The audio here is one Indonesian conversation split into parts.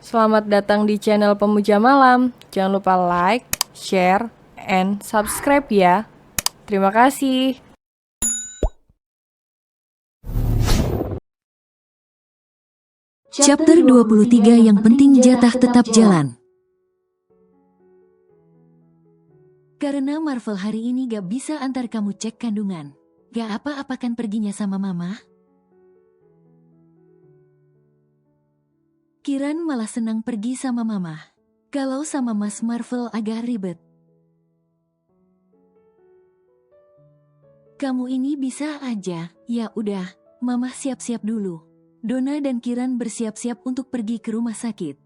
Selamat datang di channel Pemuja Malam. Jangan lupa like, share, and subscribe ya. Terima kasih. Chapter 23 yang penting jatah tetap jalan. Karena Marvel hari ini gak bisa antar kamu cek kandungan. Gak apa-apakan perginya sama mama? Kiran malah senang pergi sama mama. Kalau sama Mas Marvel agak ribet. Kamu ini bisa aja. Ya udah, mama siap-siap dulu. Donna dan Kiran bersiap-siap untuk pergi ke rumah sakit.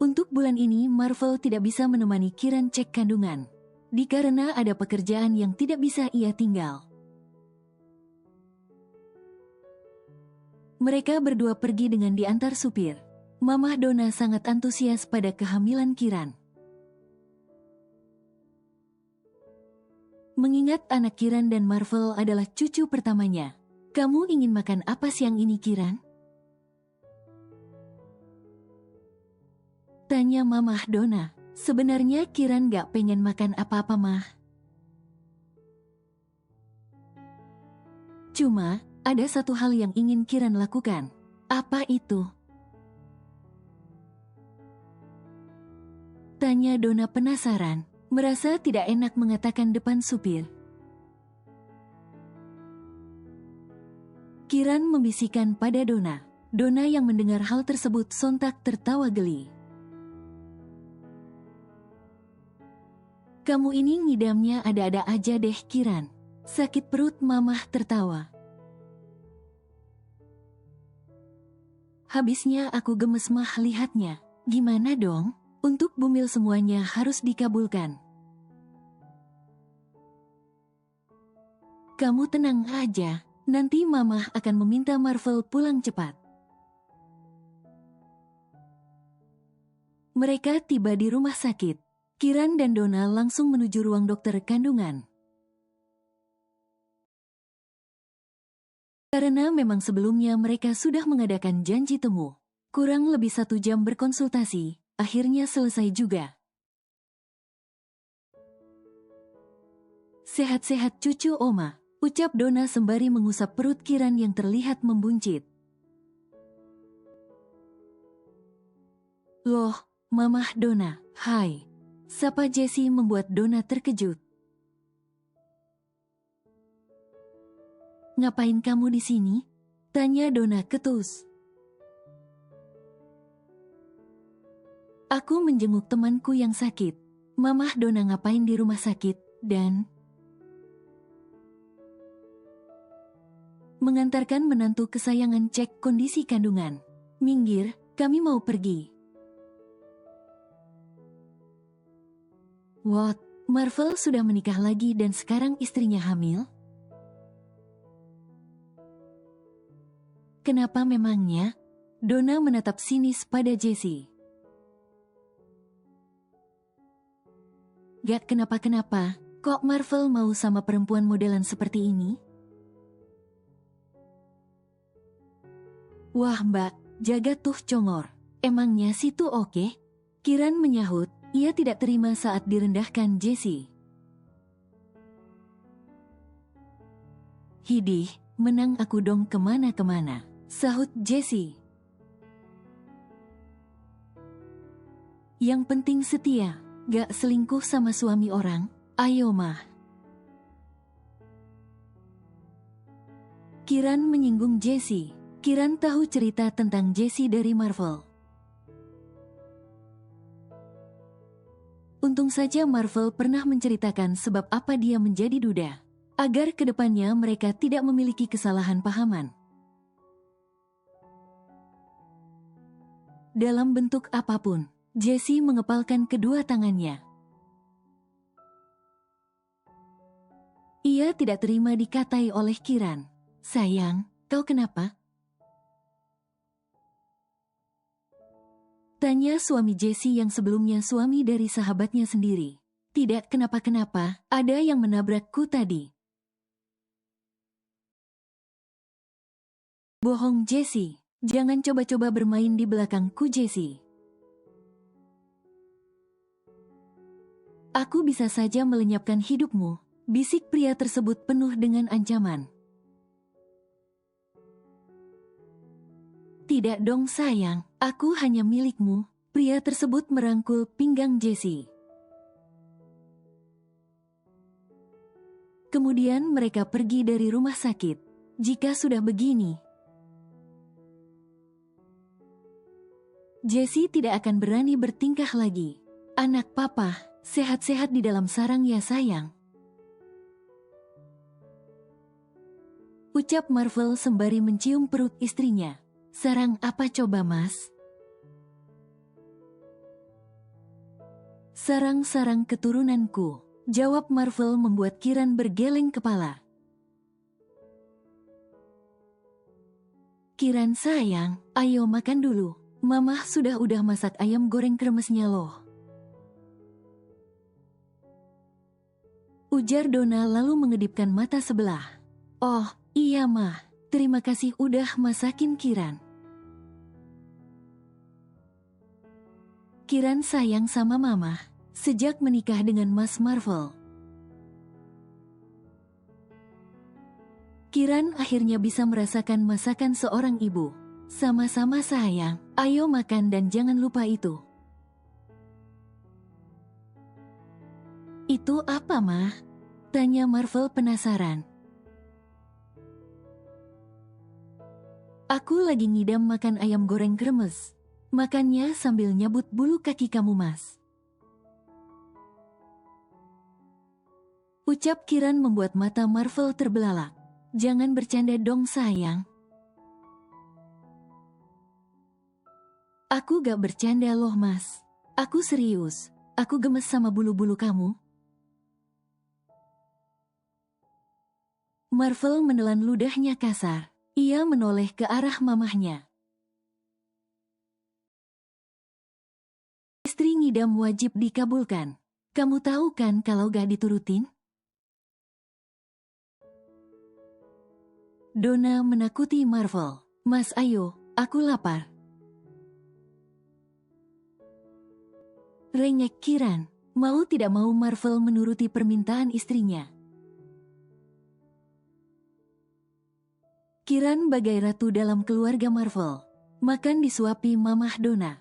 Untuk bulan ini, Marvel tidak bisa menemani Kiran cek kandungan. Dikarenakan ada pekerjaan yang tidak bisa ia tinggal. Mereka berdua pergi dengan diantar supir. Mamah Donna sangat antusias pada kehamilan Kiran. Mengingat anak Kiran dan Marvel adalah cucu pertamanya. Kamu ingin makan apa siang ini, Kiran? Tanya Mamah Donna. Sebenarnya Kiran gak pengen makan apa-apa, Mah. Cuma, ada satu hal yang ingin Kiran lakukan. Apa itu? Tanya Donna penasaran, merasa tidak enak mengatakan depan supir. Kiran membisikkan pada Donna. Donna yang mendengar hal tersebut sontak tertawa geli. Kamu ini ngidamnya ada-ada aja deh, Kiran. Sakit perut, Mamah tertawa. Habisnya aku gemes, Mah, lihatnya. Gimana dong? Untuk bumil semuanya harus dikabulkan. Kamu tenang aja, nanti Mamah akan meminta Marvel pulang cepat. Mereka tiba di rumah sakit. Kiran dan Donna langsung menuju ruang dokter kandungan. Karena memang sebelumnya mereka sudah mengadakan janji temu. Kurang lebih 1 jam berkonsultasi, akhirnya selesai juga. Sehat-sehat cucu Oma, ucap Donna sembari mengusap perut Kiran yang terlihat membuncit. Loh, Mamah Donna, hai. Sapa Jessie membuat Donna terkejut. Ngapain kamu di sini? Tanya Donna ketus. Aku menjenguk temanku yang sakit. Mamah Donna ngapain di rumah sakit, dan mengantarkan menantu kesayangan cek kondisi kandungan. Minggir, kami mau pergi. What? Marvel sudah menikah lagi dan sekarang istrinya hamil? Kenapa memangnya? Donna menatap sinis pada Jessie. Gak kenapa-kenapa, kok Marvel mau sama perempuan modelan seperti ini? Wah mbak, jaga tuh congor. Emangnya situ oke? Kiran menyahut, ia tidak terima saat direndahkan Jessie. Hidih, menang aku dong kemana-kemana, sahut Jessie. Yang penting setia, gak selingkuh sama suami orang, ayo mah. Kiran menyinggung Jessie. Kiran tahu cerita tentang Jessie dari Marvel. Untung saja Marvel pernah menceritakan sebab apa dia menjadi duda, agar kedepannya mereka tidak memiliki kesalahan pahaman. Dalam bentuk apapun, Jessie mengepalkan kedua tangannya. Ia tidak terima dikatai oleh Kiran. Sayang, kau kenapa? Tanya suami Jessie yang sebelumnya suami dari sahabatnya sendiri. Tidak kenapa-kenapa, ada yang menabrakku tadi. Bohong Jessie. Jangan coba-coba bermain di belakangku Jessie. Aku bisa saja melenyapkan hidupmu, bisik pria tersebut penuh dengan ancaman. Tidak dong sayang, aku hanya milikmu. Pria tersebut merangkul pinggang Jessie. Kemudian mereka pergi dari rumah sakit. Jika sudah begini, Jessie tidak akan berani bertingkah lagi. Anak papa, sehat-sehat di dalam sarang ya sayang. Ucap Marvel sembari mencium perut istrinya. Sarang apa coba mas? Sarang-sarang keturunanku, jawab Marvel membuat Kiran bergeleng kepala. Kiran sayang, ayo makan dulu. Mamah udah masak ayam goreng kremesnya loh. Ujar Donna lalu mengedipkan mata sebelah. Oh, iya mah, terima kasih udah masakin Kiran. Kiran sayang sama mama sejak menikah dengan Mas Marvel. Kiran akhirnya bisa merasakan masakan seorang ibu. Sama-sama sayang, ayo makan dan jangan lupa itu. Itu apa mah? Tanya Marvel penasaran. Aku lagi ngidam makan ayam goreng kremes. Makannya sambil nyabut bulu kaki kamu mas. Ucap Kiran membuat mata Marvel terbelalak. Jangan bercanda dong sayang. Aku gak bercanda loh mas. Aku serius. Aku gemes sama bulu-bulu kamu. Marvel menelan ludahnya kasar. Ia menoleh ke arah mamahnya. Istri ngidam wajib dikabulkan. Kamu tahu kan kalau gak diturutin? Donna menakuti Marvel. Mas ayo, aku lapar. Rengek Kiran. Mau tidak mau Marvel menuruti permintaan istrinya. Kiran bagai ratu dalam keluarga Marvel. Makan disuapi mamah Donna.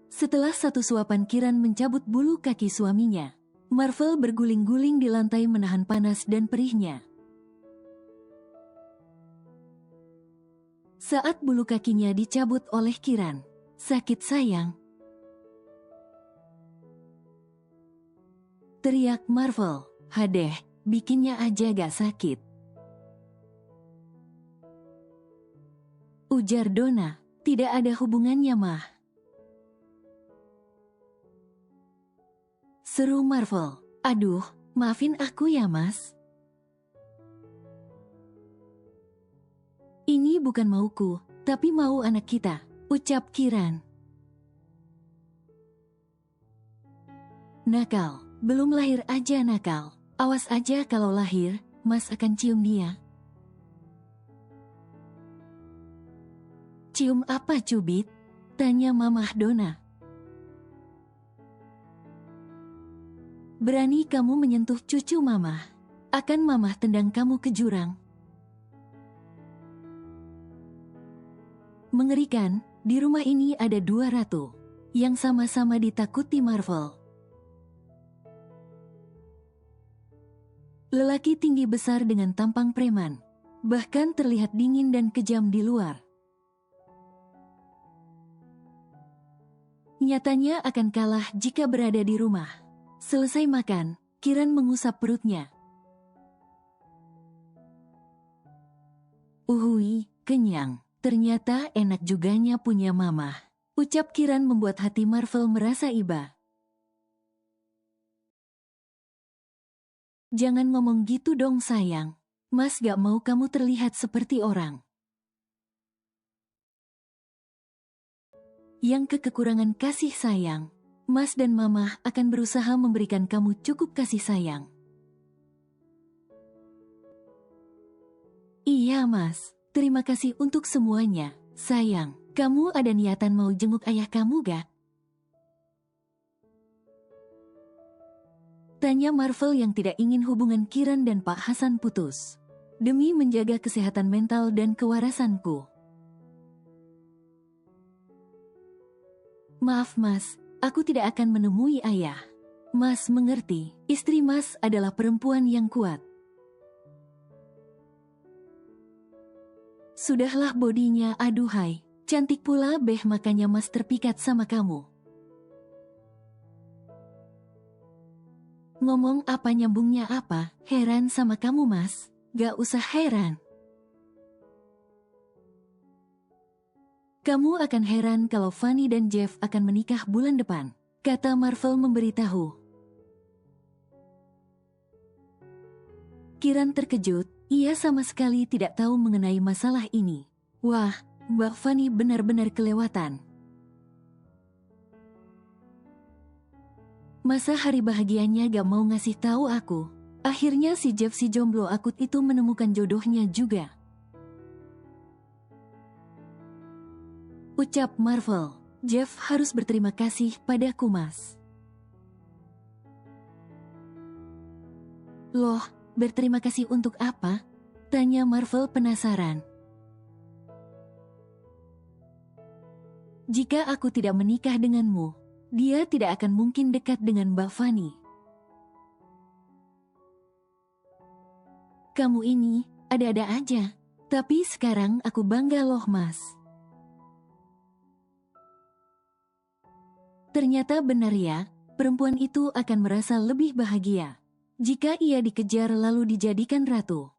Setelah satu suapan Kiran mencabut bulu kaki suaminya, Marvel berguling-guling di lantai menahan panas dan perihnya. Saat bulu kakinya dicabut oleh Kiran, sakit sayang. Teriak Marvel, hadeh, bikinnya aja gak sakit. Ujar Donna, tidak ada hubungannya mah. Seru Marvel, aduh, maafin aku ya mas. Ini bukan mauku, tapi mau anak kita, ucap Kiran. Nakal, belum lahir aja nakal. Awas aja kalau lahir, mas akan cium dia. Cium apa cubit? Tanya mamah Donna. Berani kamu menyentuh cucu mamah, akan mamah tendang kamu ke jurang. Mengerikan, di rumah ini ada dua ratu, yang sama-sama ditakuti Marvel. Lelaki tinggi besar dengan tampang preman, bahkan terlihat dingin dan kejam di luar. Nyatanya akan kalah jika berada di rumah. Selesai makan, Kiran mengusap perutnya. Uhui, kenyang. Ternyata enak juganya punya mamah. Ucap Kiran membuat hati Marvel merasa iba. Jangan ngomong gitu dong sayang. Mas gak mau kamu terlihat seperti orang yang kekurangan kasih sayang. Mas dan Mama akan berusaha memberikan kamu cukup kasih sayang. Iya mas, terima kasih untuk semuanya. Sayang, kamu ada niatan mau jenguk ayah kamu gak? Tanya Marvel yang tidak ingin hubungan Kiran dan Pak Hasan putus. Demi menjaga kesehatan mental dan kewarasanku. Maaf mas, aku tidak akan menemui ayah. Mas mengerti, istri mas adalah perempuan yang kuat. Sudahlah bodinya, aduhai. Cantik pula makanya mas terpikat sama kamu. Ngomong apa nyambungnya apa, heran sama kamu mas. Gak usah heran. Kamu akan heran kalau Fanny dan Jeff akan menikah bulan depan, kata Marvel memberitahu. Kiran terkejut, ia sama sekali tidak tahu mengenai masalah ini. Wah, Mbak Fanny benar-benar kelewatan. Masa hari bahagianya gak mau ngasih tahu aku? Akhirnya si Jeff si jomblo akut itu menemukan jodohnya juga. Ucap Marvel, Jeff harus berterima kasih padaku mas. Loh, berterima kasih untuk apa? Tanya Marvel penasaran. Jika aku tidak menikah denganmu, dia tidak akan mungkin dekat dengan Mbak Fanny. Kamu ini, ada-ada aja. Tapi sekarang aku bangga loh mas. Ternyata benar ya, perempuan itu akan merasa lebih bahagia jika ia dikejar lalu dijadikan ratu.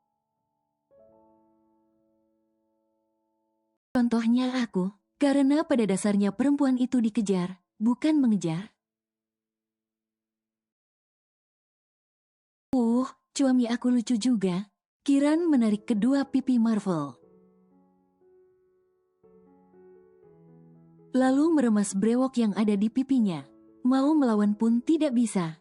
Contohnya aku, karena pada dasarnya perempuan itu dikejar, bukan mengejar. Suami aku lucu juga. Kiran menarik kedua pipi Marvel. Lalu meremas brewok yang ada di pipinya. Mau melawan pun tidak bisa.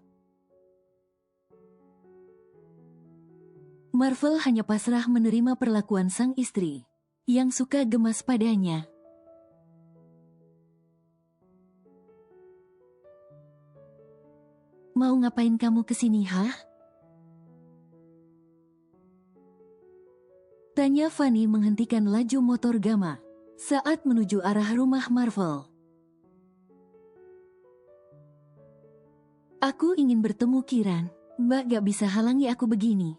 Marvel hanya pasrah menerima perlakuan sang istri, yang suka gemas padanya. Mau ngapain kamu kesini, hah? Tanya Fanny menghentikan laju motor Gama saat menuju arah rumah Marvel. Aku ingin bertemu Kiran. Mbak gak bisa halangi aku begini.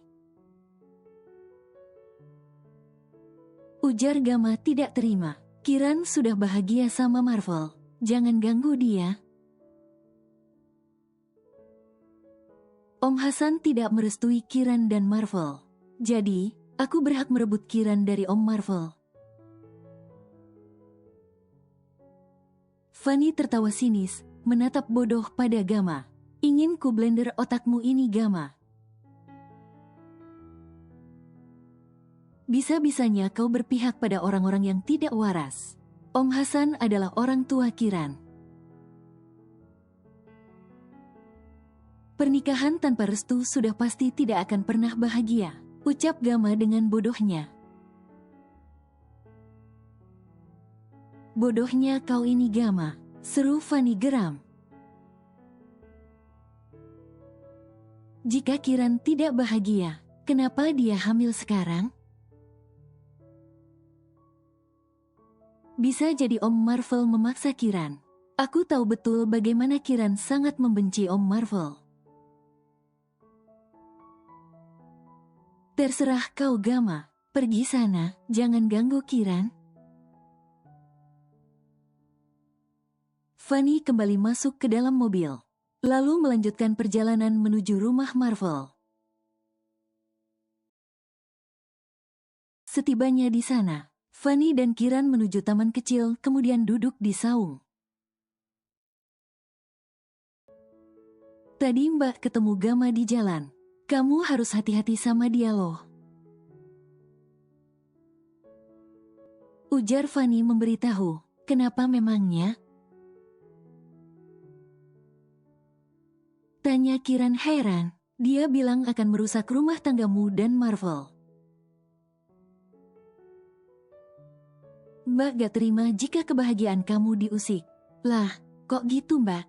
Ujar Gama tidak terima. Kiran sudah bahagia sama Marvel. Jangan ganggu dia. Om Hasan tidak merestui Kiran dan Marvel. Jadi, aku berhak merebut Kiran dari Om Marvel. Fanny tertawa sinis, menatap bodoh pada Gama. Ingin ku blender otakmu ini, Gama. Bisa-bisanya kau berpihak pada orang-orang yang tidak waras. Om Hasan adalah orang tua Kiran. Pernikahan tanpa restu sudah pasti tidak akan pernah bahagia, ucap Gama dengan bodohnya. Bodohnya kau ini, Gama, seru Fanny geram. Jika Kiran tidak bahagia, kenapa dia hamil sekarang? Bisa jadi Om Marvel memaksa Kiran. Aku tahu betul bagaimana Kiran sangat membenci Om Marvel. Terserah kau, Gama. Pergi sana, jangan ganggu Kiran. Fanny kembali masuk ke dalam mobil, lalu melanjutkan perjalanan menuju rumah Marvel. Setibanya di sana, Fanny dan Kiran menuju taman kecil kemudian duduk di saung. Tadi Mbak ketemu Gama di jalan. Kamu harus hati-hati sama dia loh. Ujar Fanny memberitahu. Kenapa memangnya? Tanya Kiran heran. Dia bilang akan merusak rumah tanggamu dan Marvel. Mbak gak terima jika kebahagiaan kamu diusik. Lah, kok gitu Mbak?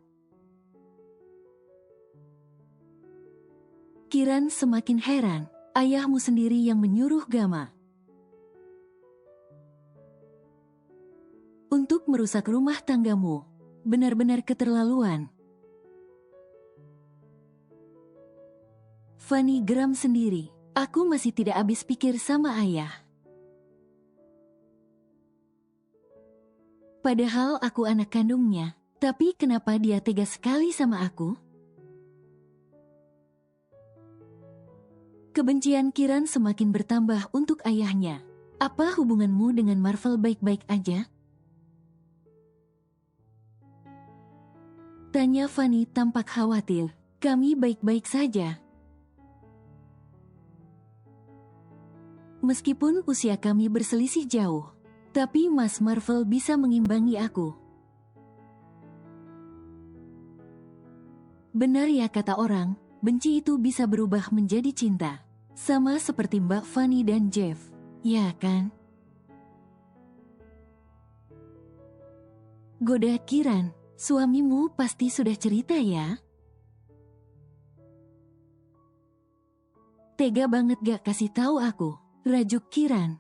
Kiran semakin heran. Ayahmu sendiri yang menyuruh Gama untuk merusak rumah tanggamu. Benar-benar keterlaluan. Fanny geram sendiri. Aku masih tidak habis pikir sama ayah. Padahal aku anak kandungnya. Tapi kenapa dia tega sekali sama aku? Kebencian Kiran semakin bertambah untuk ayahnya. Apa hubunganmu dengan Marvel baik-baik aja? Tanya Fanny tampak khawatir. Kami baik-baik saja. Meskipun usia kami berselisih jauh, tapi Mas Marvel bisa mengimbangi aku. Benar ya kata orang, benci itu bisa berubah menjadi cinta. Sama seperti Mbak Fanny dan Jeff, ya kan? Goda Kiran, suamimu pasti sudah cerita ya? Tega banget gak kasih tahu aku, rajuk Kiran.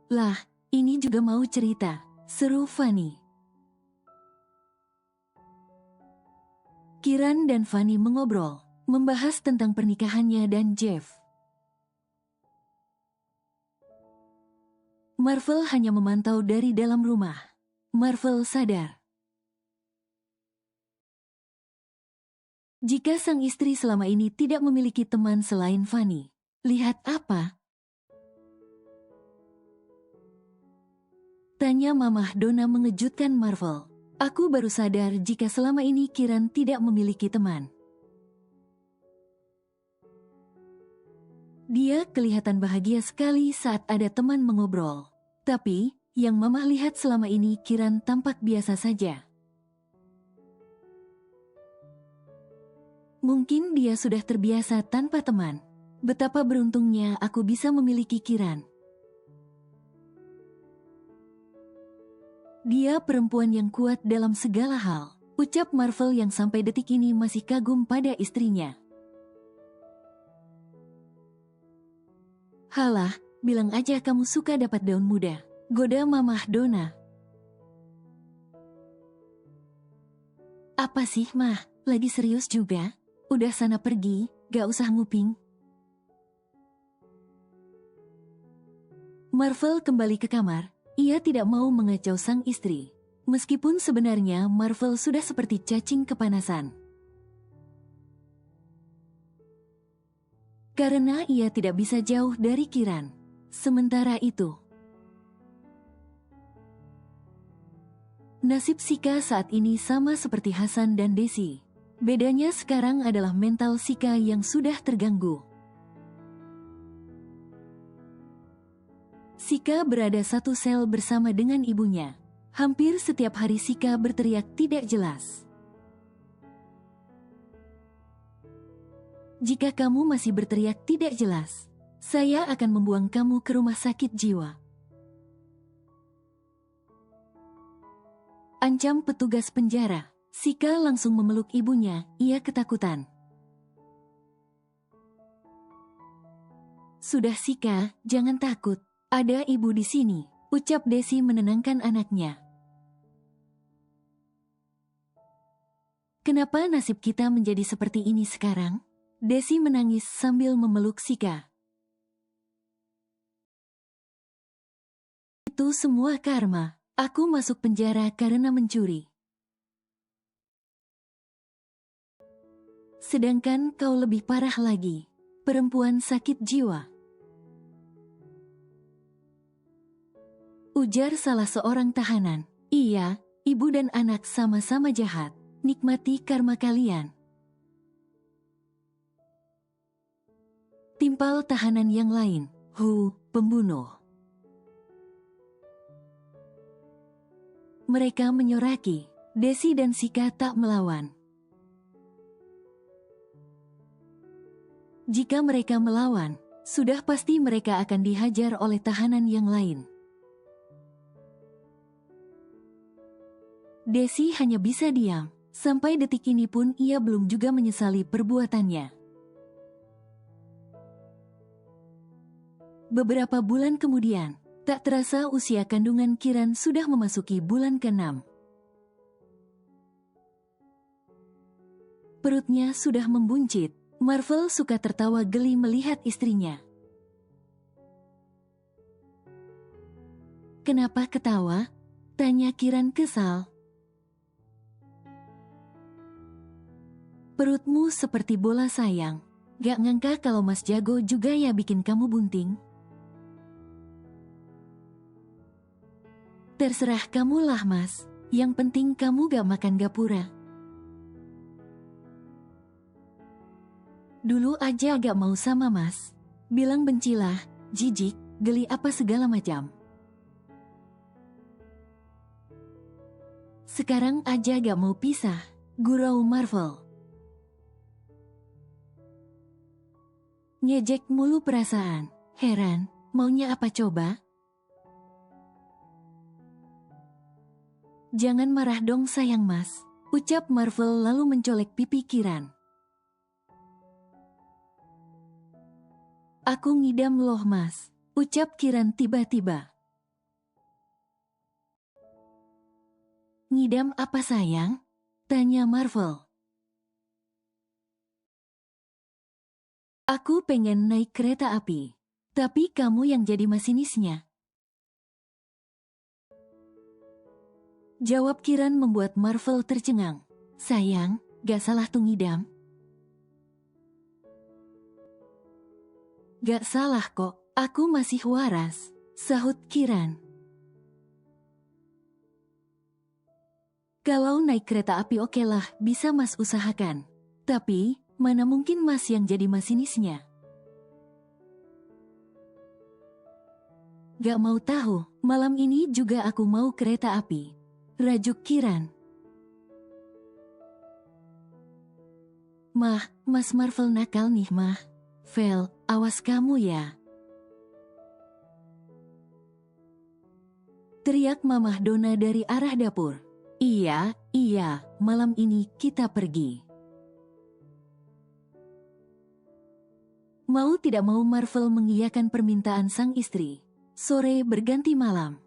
Lah, ini juga mau cerita, seru Fanny. Kiran dan Fanny mengobrol, membahas tentang pernikahannya dan Jeff. Marvel hanya memantau dari dalam rumah. Marvel sadar. Jika sang istri selama ini tidak memiliki teman selain Fanny, lihat apa? Tanya Mamah Donna mengejutkan Marvel. Aku baru sadar jika selama ini Kiran tidak memiliki teman. Dia kelihatan bahagia sekali saat ada teman mengobrol. Tapi, yang Mamah lihat selama ini Kiran tampak biasa saja. Mungkin dia sudah terbiasa tanpa teman. Betapa beruntungnya aku bisa memiliki Kiran. Dia perempuan yang kuat dalam segala hal, ucap Marvel yang sampai detik ini masih kagum pada istrinya. Halah, bilang aja kamu suka dapat daun muda, goda Mamah Donna. Apa sih Mah, lagi serius juga? Udah sana pergi, gak usah nguping. Marvel kembali ke kamar. Ia tidak mau mengacau sang istri. Meskipun sebenarnya Marvel sudah seperti cacing kepanasan. Karena ia tidak bisa jauh dari Kiran. Sementara itu, nasib Sika saat ini sama seperti Hasan dan Desi. Bedanya sekarang adalah mental Sika yang sudah terganggu. Sika berada satu sel bersama dengan ibunya. Hampir setiap hari Sika berteriak tidak jelas. Jika kamu masih berteriak tidak jelas, saya akan membuang kamu ke rumah sakit jiwa. Ancam petugas penjara. Sika langsung memeluk ibunya, ia ketakutan. Sudah Sika, jangan takut. Ada ibu di sini, ucap Desi menenangkan anaknya. Kenapa nasib kita menjadi seperti ini sekarang? Desi menangis sambil memeluk Sika. Itu semua karma. Aku masuk penjara karena mencuri. Sedangkan kau lebih parah lagi. Perempuan sakit jiwa. Ujar salah seorang tahanan. Iya, ibu dan anak sama-sama jahat. Nikmati karma kalian. Timpal tahanan yang lain. Pembunuh. Mereka menyoraki. Desi dan Sika tak melawan. Jika mereka melawan, sudah pasti mereka akan dihajar oleh tahanan yang lain. Desi hanya bisa diam. Sampai detik ini pun ia belum juga menyesali perbuatannya. Beberapa bulan kemudian, tak terasa usia kandungan Kiran sudah memasuki bulan ke-6. Perutnya sudah membuncit. Marvel suka tertawa geli melihat istrinya. "Kenapa ketawa?" tanya Kiran kesal. "Perutmu seperti bola sayang. Gak ngangka kalau Mas jago juga ya bikin kamu bunting." "Terserah kamu lah Mas. Yang penting kamu gak makan gapura." "Dulu aja gak mau sama Mas. Bilang bencilah, jijik, geli apa segala macam. Sekarang aja gak mau pisah," gurau Marvel. "Ngejek mulu perasaan. Heran, maunya apa coba?" "Jangan marah dong sayang Mas," ucap Marvel lalu mencolek pipi Kiran. "Aku ngidam loh Mas," ucap Kiran tiba-tiba. "Ngidam apa sayang?" tanya Marvel. "Aku pengen naik kereta api. Tapi kamu yang jadi masinisnya," jawab Kiran membuat Marvel tercengang. "Sayang, gak salah tuh ngidam." "Gak salah kok, aku masih waras," sahut Kiran. "Kalau naik kereta api okelah, bisa Mas usahakan. Tapi, mana mungkin Mas yang jadi masinisnya." "Gak mau tahu, malam ini juga aku mau kereta api," rajuk Kiran. "Mah, Mas Marvel nakal nih mah. Vel, awas kamu ya," teriak Mamah Donna dari arah dapur. Iya, malam ini kita pergi." Mau tidak mau Marvel mengiyakan permintaan sang istri. Sore berganti malam.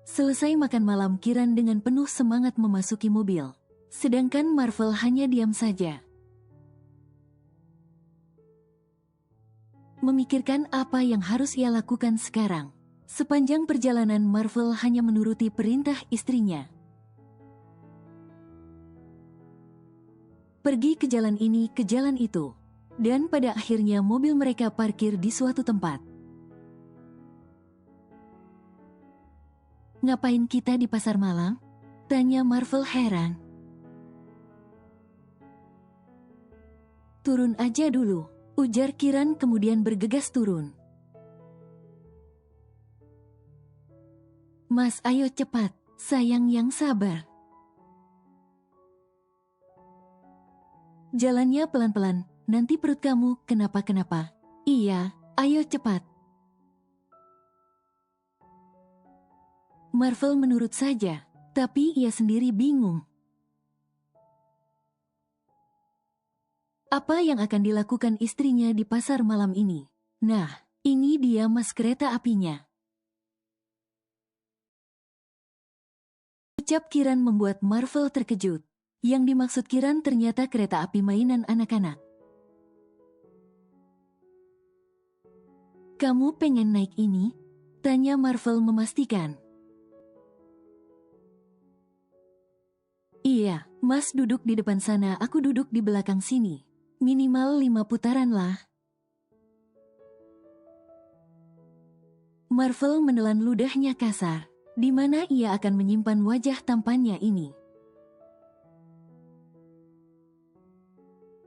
Selesai makan malam, Kiran dengan penuh semangat memasuki mobil. Sedangkan Marvel hanya diam saja. Memikirkan apa yang harus ia lakukan sekarang. Sepanjang perjalanan Marvel hanya menuruti perintah istrinya. Pergi ke jalan ini, ke jalan itu. Dan pada akhirnya mobil mereka parkir di suatu tempat. "Ngapain kita di pasar malam?" tanya Marvel heran. "Turun aja dulu," ujar Kiran kemudian bergegas turun. "Mas ayo cepat, sayang yang sabar." "Jalannya pelan-pelan, nanti perut kamu kenapa-kenapa." "Iya, ayo cepat." Marvel menurut saja, tapi ia sendiri bingung. Apa yang akan dilakukan istrinya di pasar malam ini? Nah, ini dia Mas kereta apinya. Ucap Kiran membuat Marvel terkejut. Yang dimaksud Kiran ternyata kereta api mainan anak-anak. "Kamu pengen naik ini?" tanya Marvel memastikan. "Iya, Mas duduk di depan sana, aku duduk di belakang sini. Minimal 5 putaran lah." Marvel menelan ludahnya kasar. Di mana ia akan menyimpan wajah tampannya ini?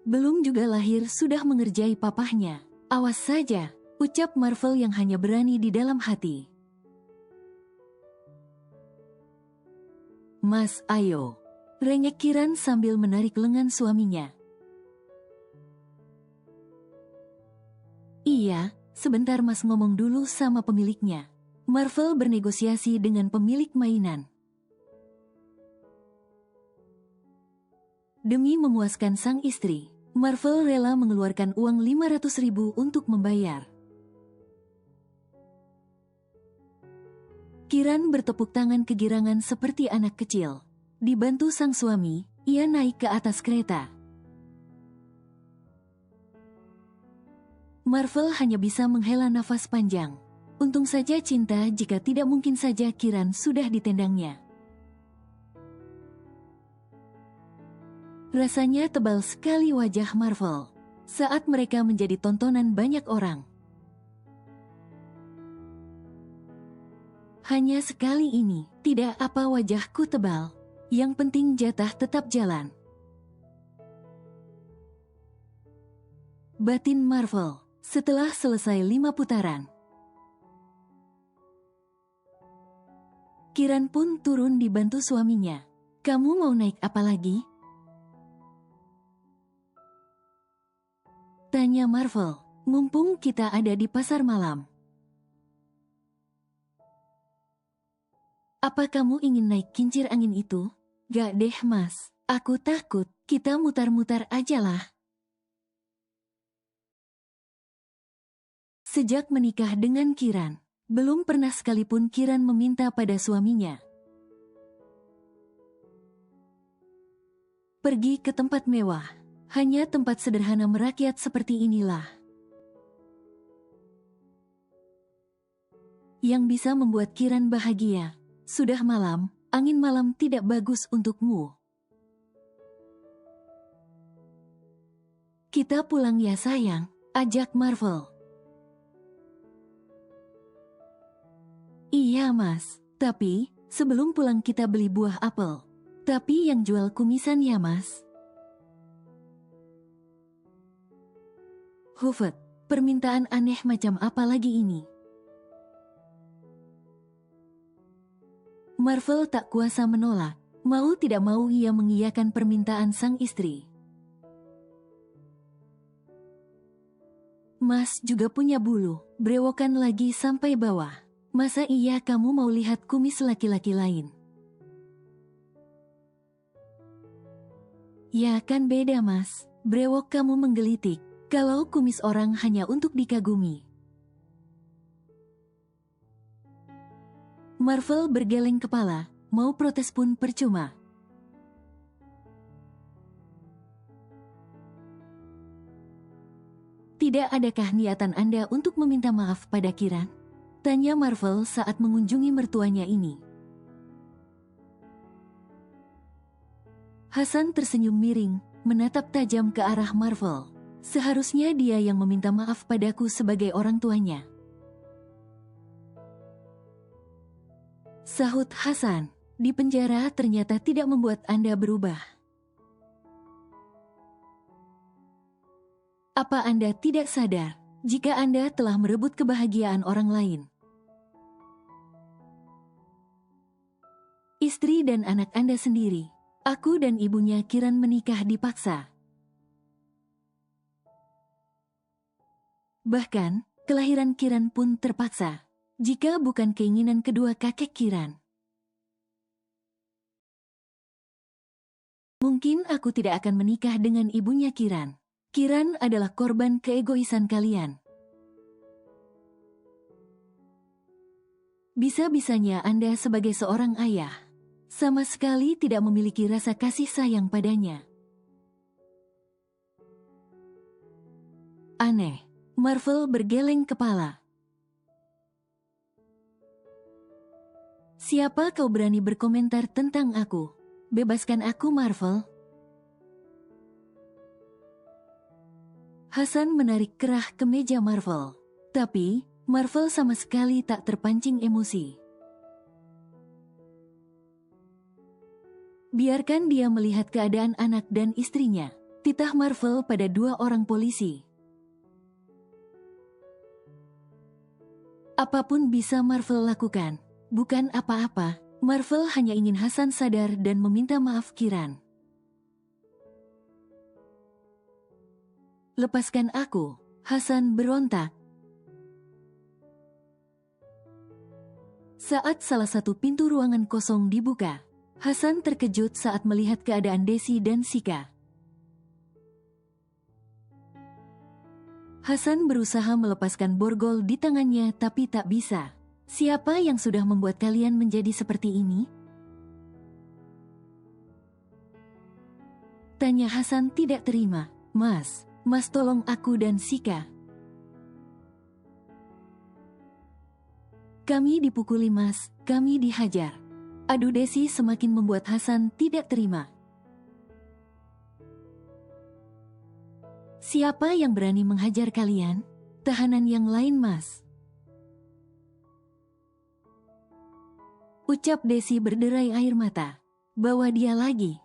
Belum juga lahir sudah mengerjai papahnya. "Awas saja," ucap Marvel yang hanya berani di dalam hati. "Mas, ayo," rengek Kiran sambil menarik lengan suaminya. Iya, sebentar Mas ngomong dulu sama pemiliknya. Marvel bernegosiasi dengan pemilik mainan. Demi memuaskan sang istri, Marvel rela mengeluarkan uang 500.000 untuk membayar. Kiran bertepuk tangan kegirangan seperti anak kecil. Dibantu sang suami, ia naik ke atas kereta. Marvel hanya bisa menghela nafas panjang. Untung saja cinta, jika tidak mungkin saja Kiran sudah ditendangnya. Rasanya tebal sekali wajah Marvel saat mereka menjadi tontonan banyak orang. Hanya sekali ini, tidak apa wajahku tebal. Yang penting jatah tetap jalan. Batin Marvel setelah selesai 5 putaran. Kiran pun turun dibantu suaminya. Kamu mau naik apa lagi? Tanya Marvel, mumpung kita ada di pasar malam. Apa kamu ingin naik kincir angin itu? Gak deh Mas, aku takut, kita mutar-mutar ajalah. Sejak menikah dengan Kiran, belum pernah sekalipun Kiran meminta pada suaminya pergi ke tempat mewah. Hanya tempat sederhana merakyat seperti inilah yang bisa membuat Kiran bahagia. Sudah malam, angin malam tidak bagus untukmu. Kita pulang ya sayang, ajak Marvel. Iya Mas, tapi sebelum pulang kita beli buah apel. Tapi yang jual kumisan ya Mas. Hufet, permintaan aneh macam apa lagi ini? Marvel tak kuasa menolak, mau tidak mau ia mengiyakan permintaan sang istri. Mas juga punya bulu, brewokan lagi sampai bawah. Masa iya kamu mau lihat kumis laki-laki lain? Ya kan beda Mas, brewok kamu menggelitik, kalau kumis orang hanya untuk dikagumi. Marvel bergeleng kepala, mau protes pun percuma. Tidak adakah niatan Anda untuk meminta maaf pada Kiran? Tanya Marvel saat mengunjungi mertuanya ini. Hasan tersenyum miring, menatap tajam ke arah Marvel. Seharusnya dia yang meminta maaf padaku sebagai orang tuanya. Sahut Hasan, di penjara ternyata tidak membuat Anda berubah. Apa Anda tidak sadar jika Anda telah merebut kebahagiaan orang lain? Istri dan anak Anda sendiri, aku dan ibunya Kiran menikah dipaksa. Bahkan, kelahiran Kiran pun terpaksa, jika bukan keinginan kedua kakek Kiran. Mungkin aku tidak akan menikah dengan ibunya Kiran. Kiran adalah korban keegoisan kalian. Bisa-bisanya Anda sebagai seorang ayah, sama sekali tidak memiliki rasa kasih sayang padanya. Aneh, Marvel bergeleng kepala. Siapa kau berani berkomentar tentang aku? Bebaskan aku Marvel. Hasan menarik kerah ke meja Marvel. Tapi, Marvel sama sekali tak terpancing emosi. Biarkan dia melihat keadaan anak dan istrinya. Titah Marvel pada dua orang polisi. Apapun bisa Marvel lakukan. Bukan apa-apa, Marvel hanya ingin Hasan sadar dan meminta maaf Kiran. Lepaskan aku, Hasan berontak. Saat salah satu pintu ruangan kosong dibuka, Hasan terkejut saat melihat keadaan Desi dan Sika. Hasan berusaha melepaskan borgol di tangannya tapi tak bisa. Siapa yang sudah membuat kalian menjadi seperti ini? Tanya Hasan tidak terima. Mas tolong aku dan Sika. Kami dipukuli Mas, kami dihajar. Adu Desi semakin membuat Hasan tidak terima. Siapa yang berani menghajar kalian? Tahanan yang lain Mas. Ucap Desi berderai air mata. Bawa dia lagi.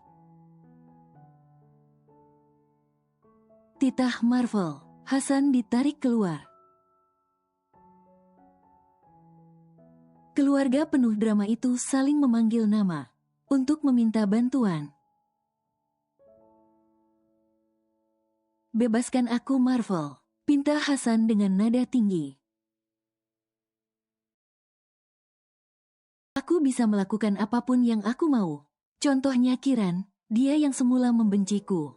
Titah Marvel. Hasan ditarik keluar. Keluarga penuh drama itu saling memanggil nama untuk meminta bantuan. Bebaskan aku Marvel, pinta Hasan dengan nada tinggi. Aku bisa melakukan apapun yang aku mau. Contohnya Kiran, dia yang semula membenciku.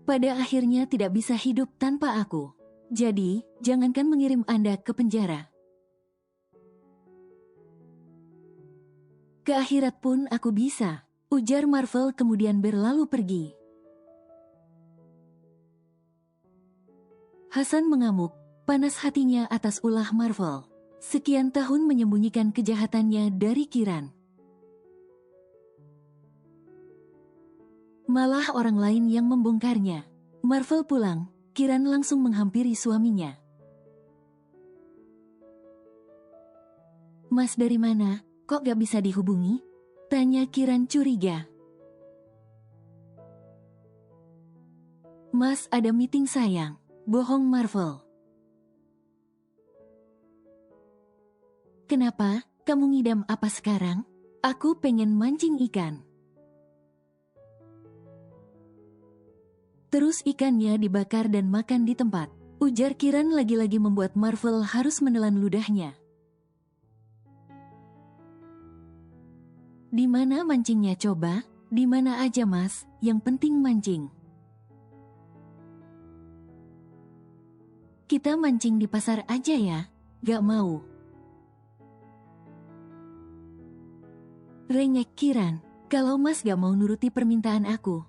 Pada akhirnya tidak bisa hidup tanpa aku. Jadi, jangankan mengirim Anda ke penjara. Ke akhirat pun aku bisa, ujar Marvel kemudian berlalu pergi. Hasan mengamuk, panas hatinya atas ulah Marvel. Sekian tahun menyembunyikan kejahatannya dari Kiran. Malah orang lain yang membongkarnya. Marvel pulang. Kiran langsung menghampiri suaminya. Mas dari mana? Kok gak bisa dihubungi? Tanya Kiran curiga. Mas ada meeting sayang. Bohong Marvel. Kenapa? Kamu ngidam apa sekarang? Aku pengen mancing ikan. Terus ikannya dibakar dan makan di tempat. Ujar Kiran lagi-lagi membuat Marvel harus menelan ludahnya. Di mana mancingnya coba? Di mana aja Mas, yang penting mancing. Kita mancing di pasar aja ya? Gak mau. Rengek Kiran, kalau Mas gak mau nuruti permintaan aku.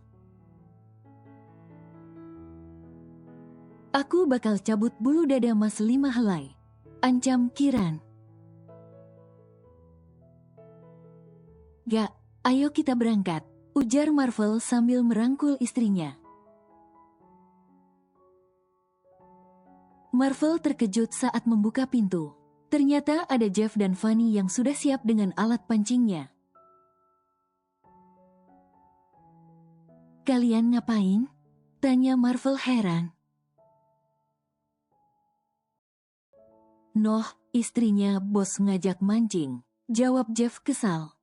Aku bakal cabut bulu dada Mas 5 helai. Ancam Kiran. Gak, ayo kita berangkat. Ujar Marvel sambil merangkul istrinya. Marvel terkejut saat membuka pintu. Ternyata ada Jeff dan Fanny yang sudah siap dengan alat pancingnya. Kalian ngapain? Tanya Marvel heran. Noh, istrinya bos ngajak mancing. Jawab Jeff kesal.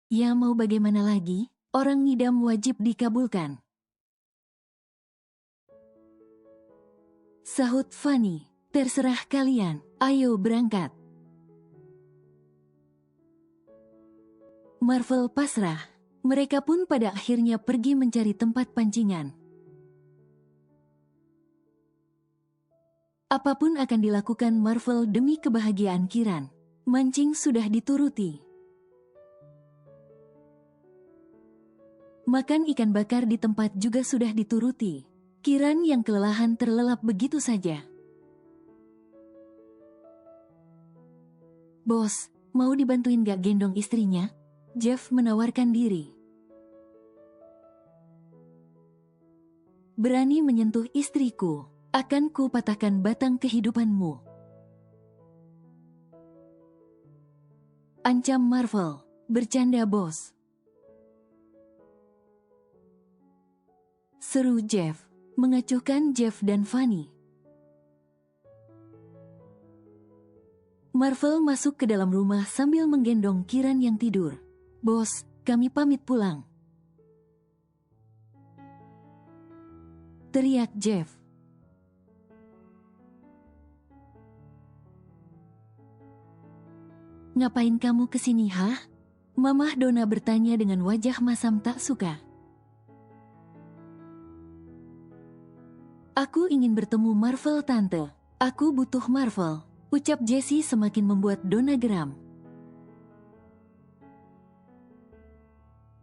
Ya mau bagaimana lagi? Orang ngidam wajib dikabulkan. Sahut Fanny. Terserah kalian, ayo berangkat. Marvel pasrah. Mereka pun pada akhirnya pergi mencari tempat pancingan. Apapun akan dilakukan Marvel demi kebahagiaan Kiran. Mancing sudah dituruti. Makan ikan bakar di tempat juga sudah dituruti. Kiran yang kelelahan terlelap begitu saja. Bos, mau dibantuin gak gendong istrinya? Jeff menawarkan diri. Berani menyentuh istriku. Akan ku patahkan batang kehidupanmu. Ancam Marvel. Bercanda bos. Seru Jeff. Mengacuhkan Jeff dan Fanny. Marvel masuk ke dalam rumah sambil menggendong Kiran yang tidur. Bos, kami pamit pulang. Teriak Jeff. Ngapain kamu kesini, hah? Mamah Donna bertanya dengan wajah masam tak suka. Aku ingin bertemu Marvel, Tante. Aku butuh Marvel, ucap Jessie semakin membuat Donna geram.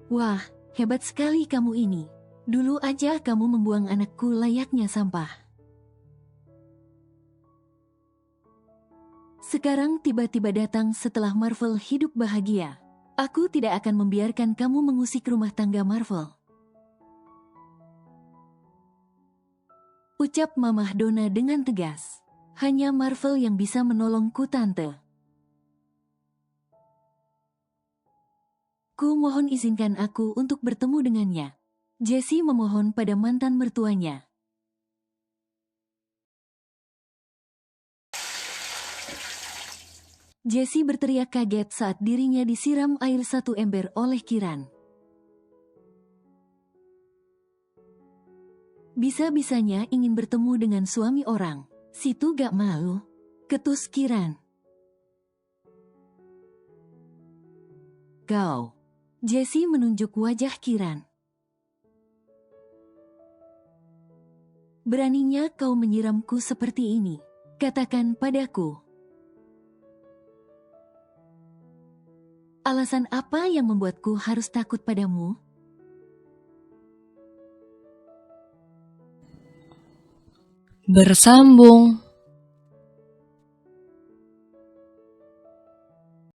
Wah, hebat sekali kamu ini. Dulu aja kamu membuang anakku layaknya sampah. Sekarang tiba-tiba datang setelah Marvel hidup bahagia. Aku tidak akan membiarkan kamu mengusik rumah tangga Marvel. Ucap Mamah Donna dengan tegas. Hanya Marvel yang bisa menolongku, Tante. Ku mohon izinkan aku untuk bertemu dengannya. Jessie memohon pada mantan mertuanya. Jessie berteriak kaget saat dirinya disiram air 1 ember oleh Kiran. Bisa-bisanya ingin bertemu dengan suami orang. Situ gak malu. Ketus Kiran. Kau. Jessie menunjuk wajah Kiran. Beraninya kau menyiramku seperti ini. Katakan padaku. Alasan apa yang membuatku harus takut padamu? Bersambung.